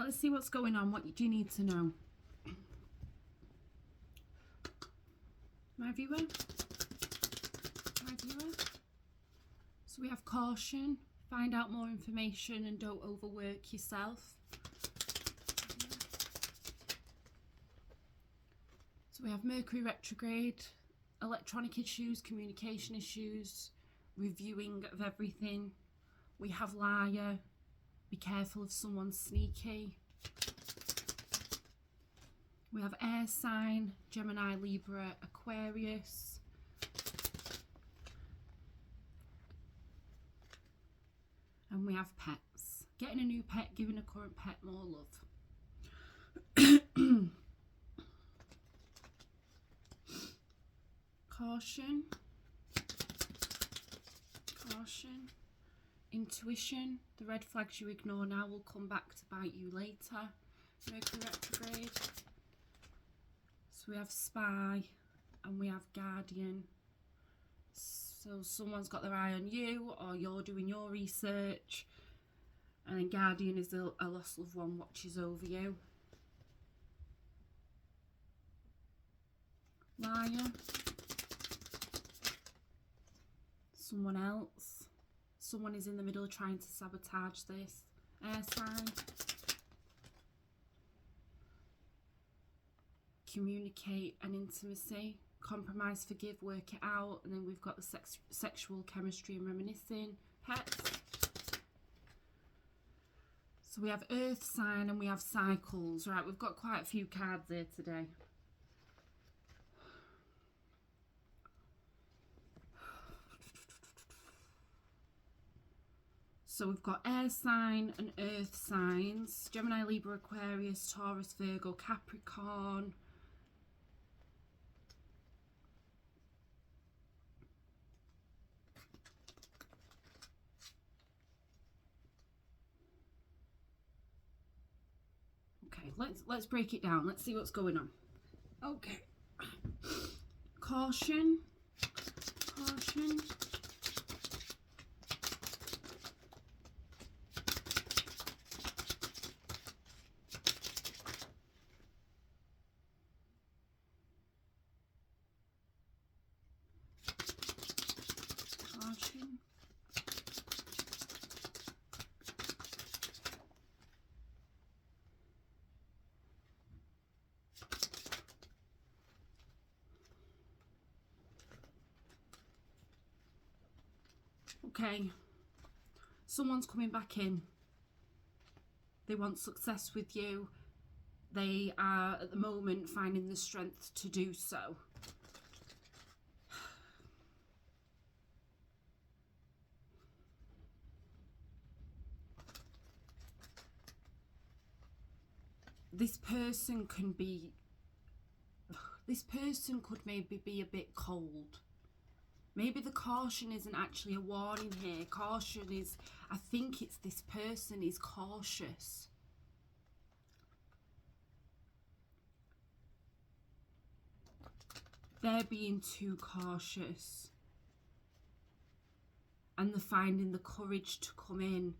Right, let's see what's going on. What do you need to know? My viewer? My viewer? So we have caution. Find out more information and don't overwork yourself. So we have Mercury retrograde, electronic issues, communication issues, reviewing of everything. We have liar. Be careful if someone's sneaky. We have air sign, Gemini, Libra, Aquarius. And we have pets. Getting a new pet, giving a current pet more love. Caution. Caution. Intuition. The red flags you ignore now will come back to bite you later. Mercury retrograde. So we have spy and we have guardian. So someone's got their eye on you, or you're doing your research, and then guardian is a lost loved one watches over you. Liar. Someone else. Someone is in the middle trying to sabotage this. Air sign. Communicate and intimacy. Compromise, forgive, work it out. And then we've got the sexual chemistry and reminiscing. Pets. So we have earth sign and we have cycles. Right, we've got quite a few cards here today. So we've got air sign and earth signs. Gemini, Libra, Aquarius, Taurus, Virgo, Capricorn. Okay, let's break it down. Let's see what's going on. Okay. Caution. Caution. Caution. Okay, someone's coming back in. They want success with you. They are at the moment finding the strength to do so. This person could maybe be a bit cold. Maybe the caution isn't actually a warning here. Caution is, I think it's this person is cautious. They're being too cautious. And they're finding the courage to come in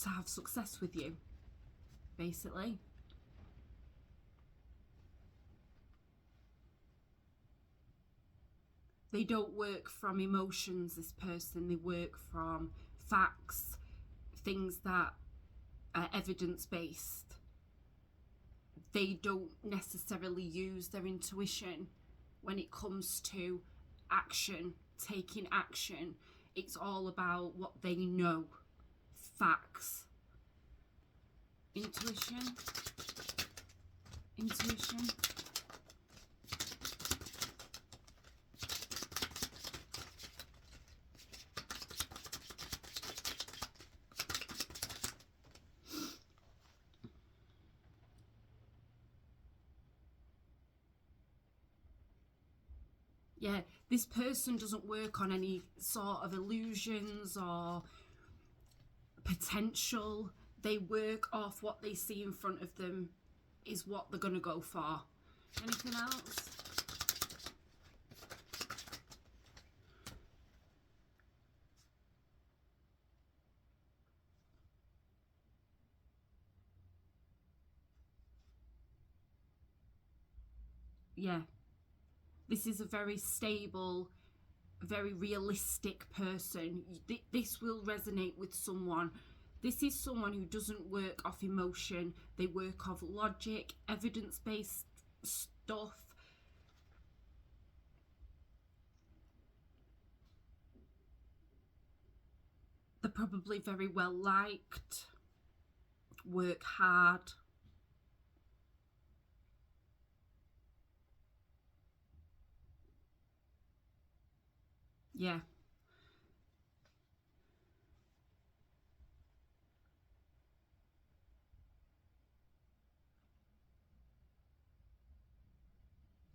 to have success with you, basically. They don't work from emotions, this person. They work from facts, things that are evidence-based. They don't necessarily use their intuition when it comes to action, taking action. It's all about what they know, facts. Intuition. Intuition. Yeah, this person doesn't work on any sort of illusions or potential. They work off what they see in front of them is what they're going to go for. Anything else? yeah, this is a very stable, very realistic person. This will resonate with someone. This is someone who doesn't work off emotion. They work off logic, evidence-based stuff. They're probably very well liked, work hard. Yeah.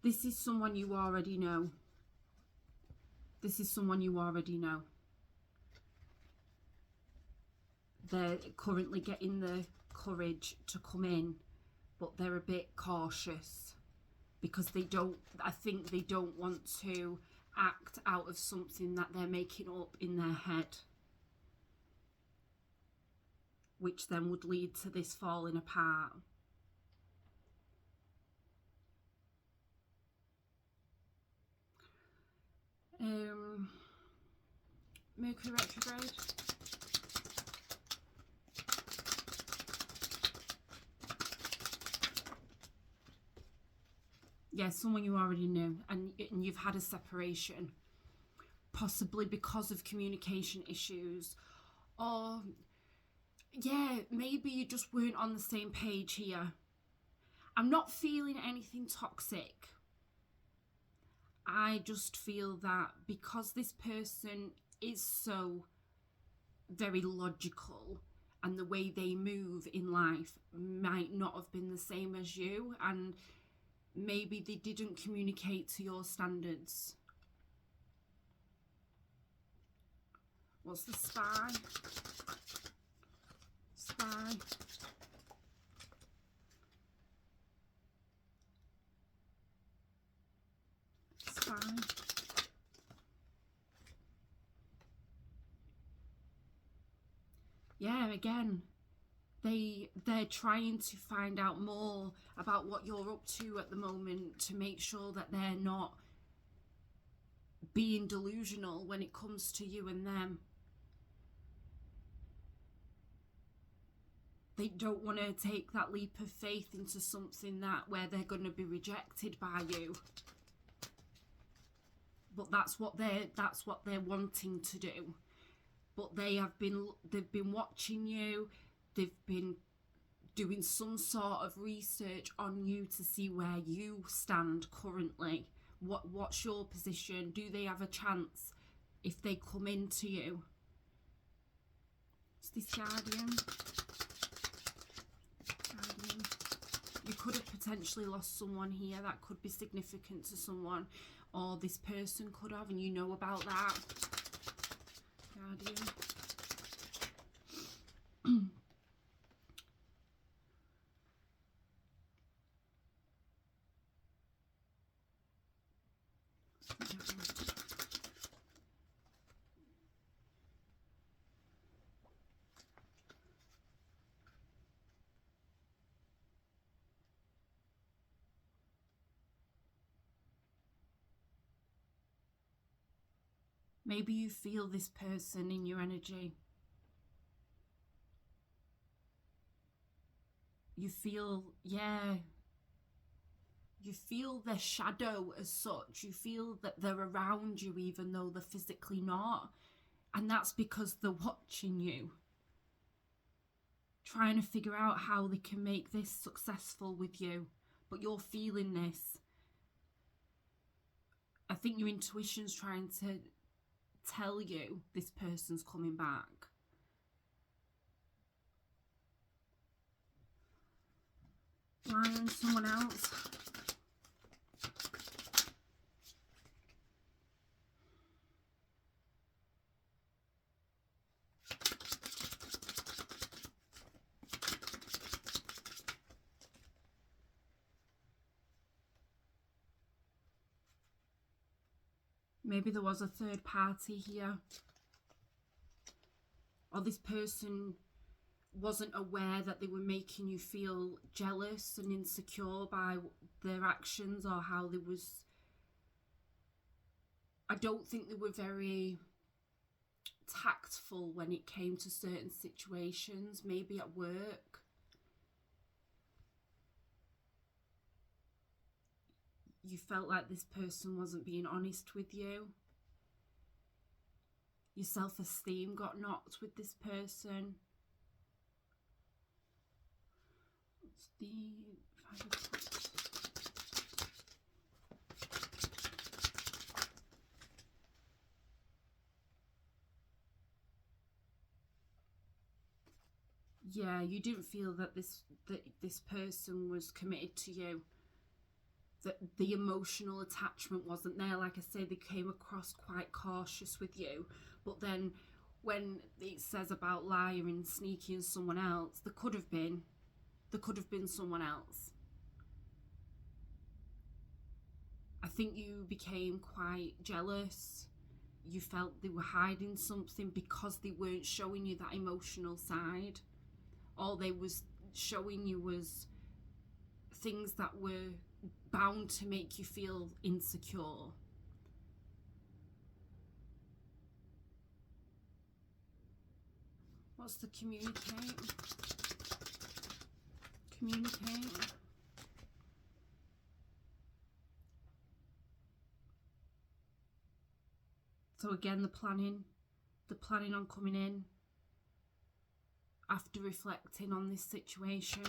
This is someone you already know. This is someone you already know. They're currently getting the courage to come in, but they're a bit cautious because I think they don't want to act out of something that they're making up in their head, which then would lead to this falling apart. Mercury retrograde. Yeah, someone you already knew, and you've had a separation, possibly because of communication issues, or yeah, maybe you just weren't on the same page here. I'm not feeling anything toxic. I just feel that because this person is so very logical, and the way they move in life might not have been the same as you, and maybe they didn't communicate to your standards. What's the spy? Spy. Spy. Yeah, again, they're trying to find out more about what you're up to at the moment to make sure that they're not being delusional when it comes to you and them. They don't want to take that leap of faith into something where they're going to be rejected by you. But that's what they're wanting to do. But they've been watching you. They've been doing some sort of research on you to see where you stand currently. What's your position? Do they have a chance if they come into you? It's this guardian. Guardian. You could have potentially lost someone here that could be significant to someone, or this person could have, and you know about that. Guardian. Maybe you feel this person in your energy. You feel, yeah, you feel their shadow as such. You feel that they're around you even though they're physically not. And that's because they're watching you, trying to figure out how they can make this successful with you. But you're feeling this. I think your intuition's trying to tell you this person's coming back. Lion, someone else. Maybe there was a third party here. Or this person wasn't aware that they were making you feel jealous and insecure by their actions or how they was. I don't think they were very tactful when it came to certain situations, maybe at work. You felt like this person wasn't being honest with you. Your self-esteem got knocked with this person. What's the Five of Cups? Yeah, you didn't feel that this person was committed to you. That the emotional attachment wasn't there. Like I say, they came across quite cautious with you. But then when it says about lying and sneaking someone else, there could have been someone else. I think you became quite jealous. You felt they were hiding something because they weren't showing you that emotional side. All they was showing you was things that were bound to make you feel insecure. What's the communicate? Communicate. So again, the planning on coming in after reflecting on this situation.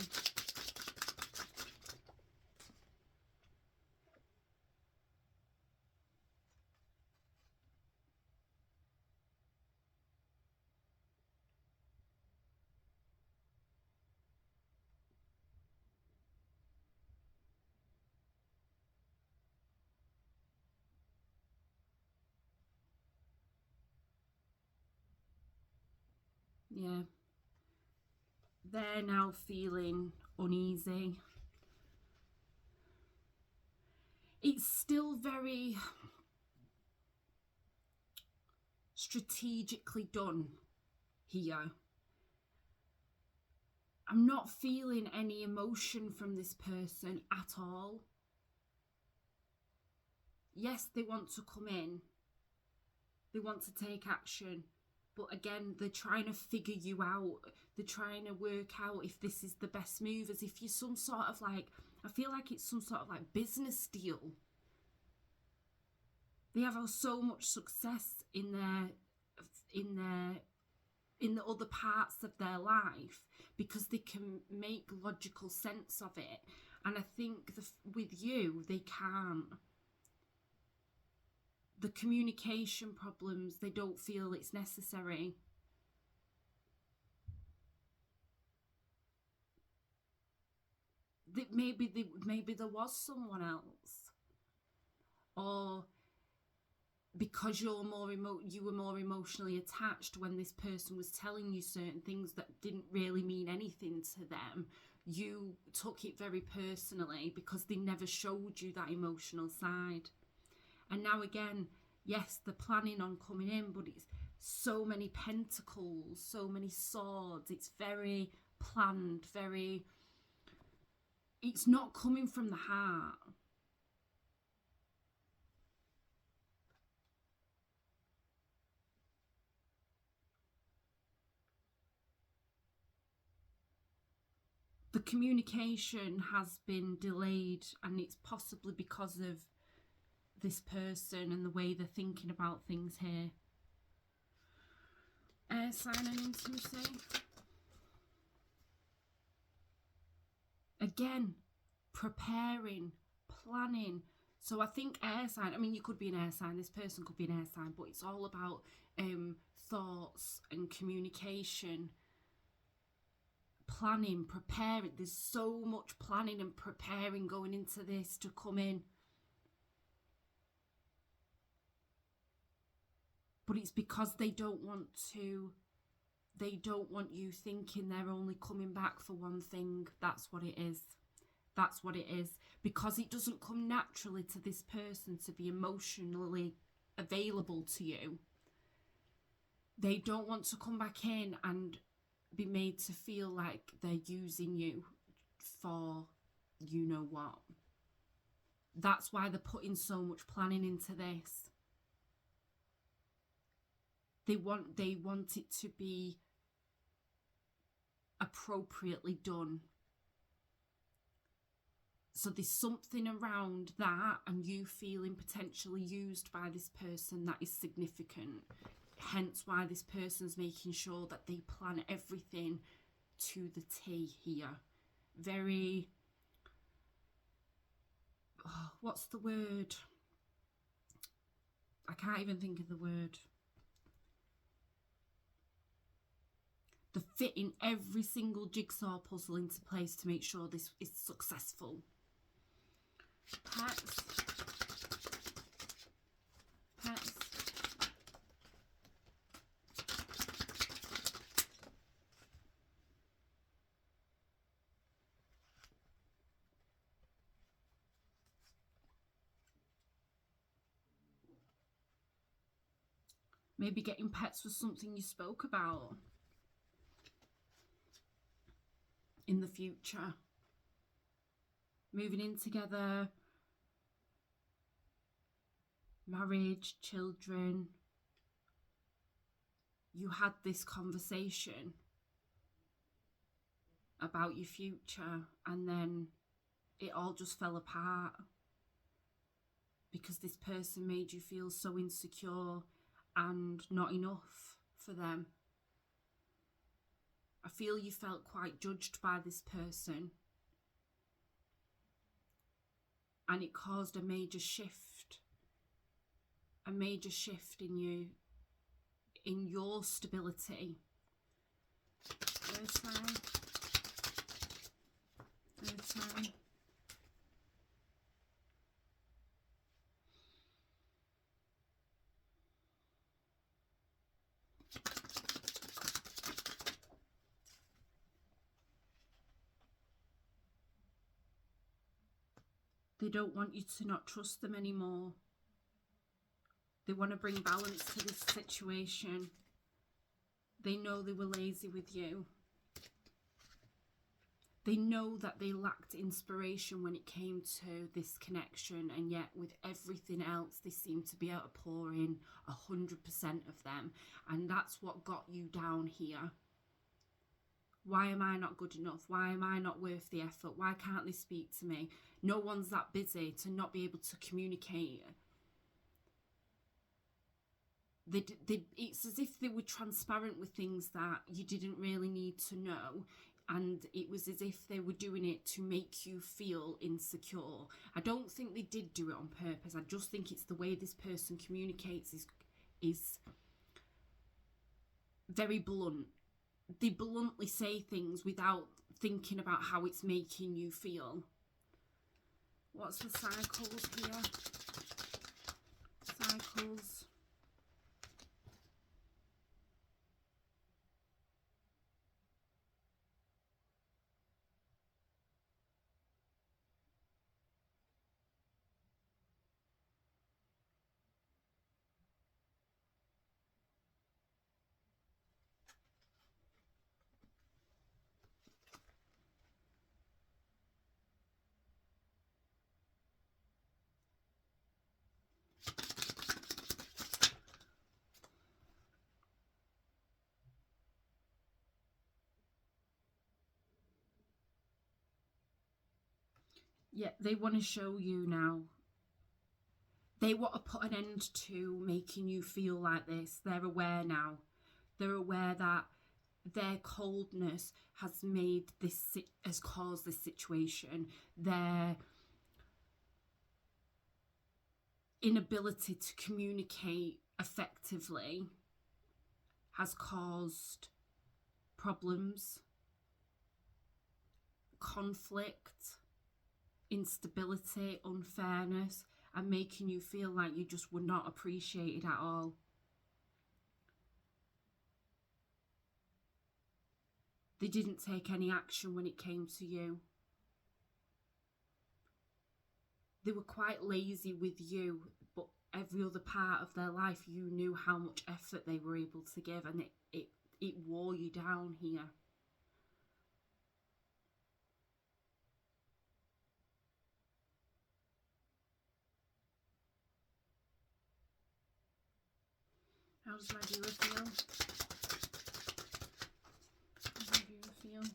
Yeah. They're now feeling uneasy. It's still very strategically done here. I'm not feeling any emotion from this person at all. Yes, they want to come in. They want to take action. But again, they're trying to figure you out. They're trying to work out if this is the best move, as if you're some sort of like, I feel like it's some sort of like business deal. They have so much success in the other parts of their life because they can make logical sense of it. And I think with you, they can't. The communication problems, they don't feel it's necessary. Maybe there was someone else, or because you were more emotionally attached when this person was telling you certain things that didn't really mean anything to them. You took it very personally because they never showed you that emotional side. And now again, yes, they're planning on coming in, but it's so many pentacles, so many swords. It's very planned, it's not coming from the heart. The communication has been delayed, and it's possibly because of this person and the way they're thinking about things here. Air sign and intimacy. Again, preparing, planning. So I think air sign, I mean, you could be an air sign, this person could be an air sign, but it's all about thoughts and communication. Planning, preparing. There's so much planning and preparing going into this to come in. But it's because they don't want you thinking they're only coming back for one thing. That's what it is. That's what it is. Because it doesn't come naturally to this person to be emotionally available to you. They don't want to come back in and be made to feel like they're using you for you know what. That's why they're putting so much planning into this. They want it to be appropriately done. So there's something around that and you feeling potentially used by this person that is significant. Hence why this person's making sure that they plan everything to the T here. Very, oh, what's the word? I can't even think of the word. They're fitting every single jigsaw puzzle into place to make sure this is successful. Pets. Pets. Maybe getting pets was something you spoke about in the future. Moving in together, marriage, children. You had this conversation about your future and then it all just fell apart because this person made you feel so insecure and not enough for them. I feel you felt quite judged by this person and it caused a major shift in you, in your stability. Third time. They don't want you to not trust them anymore. They want to bring balance to this situation. They know they were lazy with you. They know that they lacked inspiration when it came to this connection, and yet with everything else they seem to be able to pour in 100% of them, and that's what got you down here. Why am I not good enough? Why am I not worth the effort? Why can't they speak to me? No one's that busy to not be able to communicate. It's as if they were transparent with things that you didn't really need to know, and it was as if they were doing it to make you feel insecure. I don't think they did do it on purpose. I just think it's the way this person communicates is very blunt. They bluntly say things without thinking about how it's making you feel. What's the cycles here? Cycles. Yeah, they want to show you now. They want to put an end to making you feel like this. They're aware now. They're aware that their coldness has caused this situation. Their inability to communicate effectively has caused problems, conflict, instability, unfairness, and making you feel like you just were not appreciated at all. They didn't take any action when it came to you. They were quite lazy with you, but every other part of their life you knew how much effort they were able to give, and it wore you down here. How does my viewer feel? How does my viewer feel?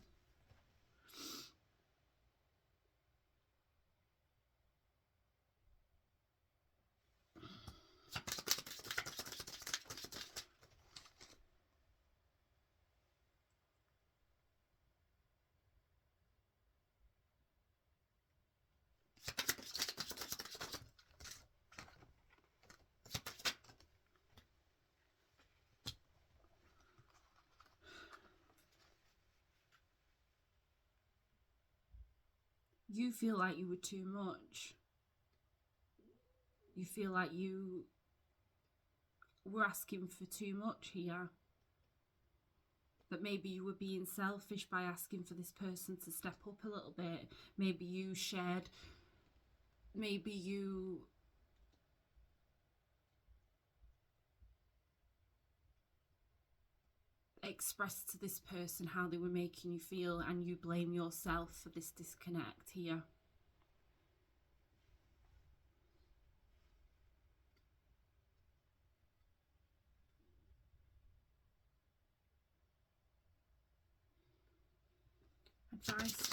You feel like you were too much. You feel like you were asking for too much here. That maybe you were being selfish by asking for this person to step up a little bit. Maybe you shared, maybe you expressed to this person how they were making you feel, and you blame yourself for this disconnect here. Advice.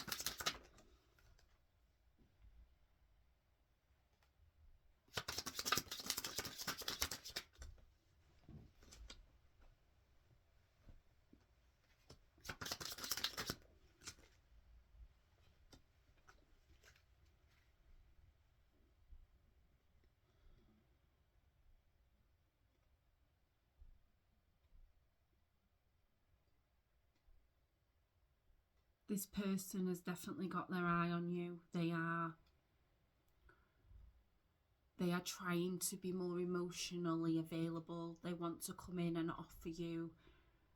This person has definitely got their eye on you. They are trying to be more emotionally available. They want to come in and offer you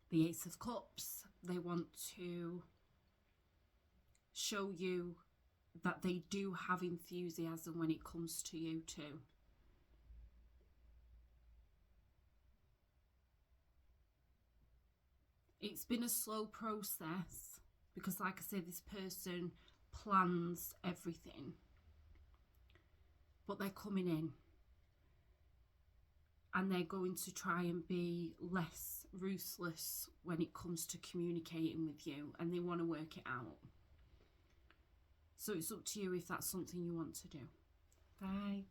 the Ace of Cups. They want to show you that they do have enthusiasm when it comes to you too. It's been a slow process because, like I say, this person plans everything, but they're coming in and they're going to try and be less ruthless when it comes to communicating with you, and they want to work it out. So it's up to you if that's something you want to do. Bye.